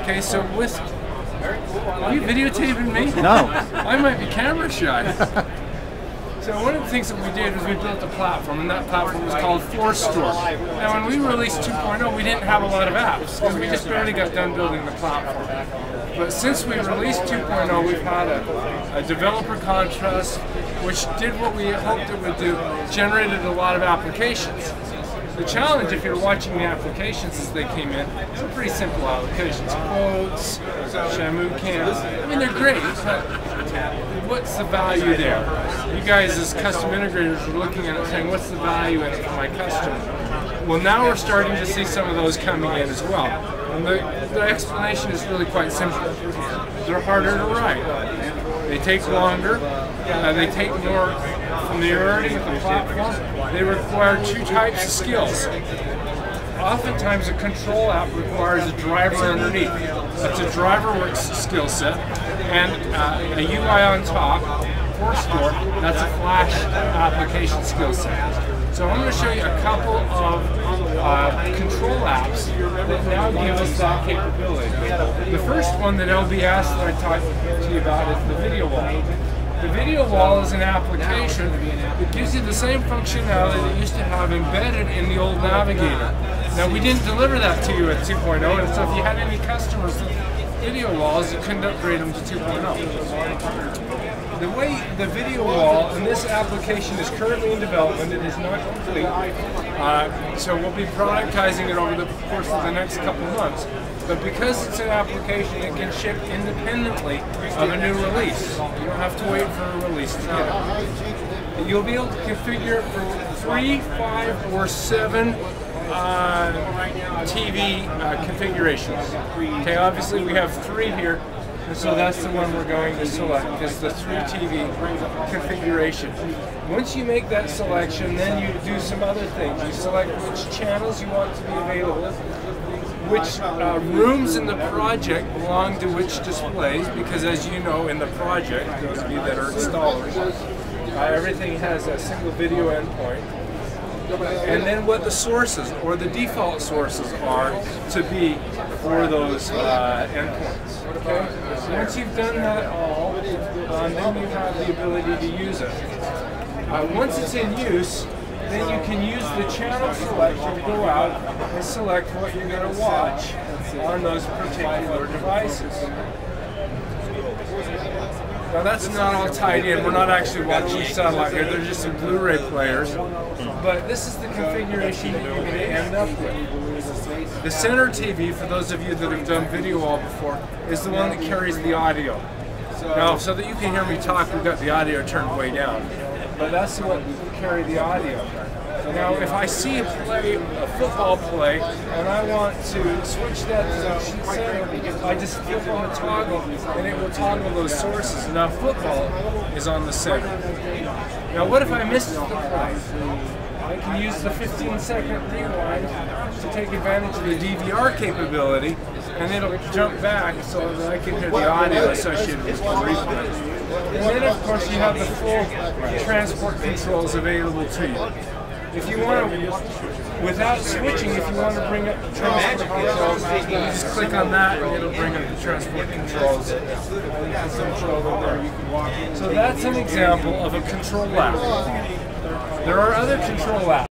Okay, so are you videotaping me? No. I might be camera shy. So one of the things that we did was we built a platform, and that platform was called Store. Now when we released 2.0, we didn't have a lot of apps, because we just barely got done building the platform. But since we released 2.0, we've had a developer contest, which did what we hoped it would do, generated a lot of applications. The challenge, if you're watching the applications as they came in, some pretty simple applications. Quotes, Shamu cams. I mean, they're great, but what's the value there? You guys as custom integrators are looking at it saying, what's the value in it for my customer? Well, now we're starting to see some of those coming in as well. And the explanation is really quite simple. They're harder to write. They take longer. They take more familiarity with the platform. They require two types of skills. Oftentimes a control app requires a driver underneath. That's a driver works skill set, and a UI on top for Store. That's a Flash application skill set. So I'm going to show you a couple of control apps that now give us that capability. The first one that LBS that I talked to you about is the video wall. The video wall is an application that gives you the same functionality that used to have embedded in the old Navigator. Now we didn't deliver that to you at 2.0, and so if you had any customers with video walls, you couldn't upgrade them to 2.0. The way the video wall and this application is currently in development, it is not complete. So we'll be productizing it over the course of the next couple of months. But because it's an application, it can ship independently of a new release. You don't have to wait for a release to get it. You'll be able to configure it for 3, 5, or 7 TV configurations. Okay, obviously we have 3 here. And so that's the one we're going to select, is the 3 TV configuration. Once you make that selection, then you do some other things. You select which channels you want to be available, which rooms in the project belong to which displays, because as you know in the project, those of you that are installers, everything has a single video endpoint. And then what the sources or the default sources are to be for those endpoints. Okay? So once you've done that all, then you have the ability to use it. Once it's in use, then you can use the channel selection to go out and select what you're going to watch on those particular devices. Now that's not all tied in, we're not actually watching satellite here, they're just some Blu-ray players. But this is the configuration that you're going to end up with. The center TV, for those of you that have done video wall before, is the one that carries the audio. Now, so that you can hear me talk, we've got the audio turned way down. But that's the one that carry the audio. Now, if I see a football play, and I want to switch that to the center, I just flip on the toggle, and it will toggle those sources. Now, football is on the center. Now, what if I missed the play? I can use the 15-second rewind to take advantage of the DVR capability, and it'll jump back so that I can hear the audio associated with the replay. And then, of course, you have the full transport controls available to you. If you want to, without switching, if you want to bring up the transport controls, you just click on that and it'll bring up the transport controls. So that's an example of a control app. There are other control apps.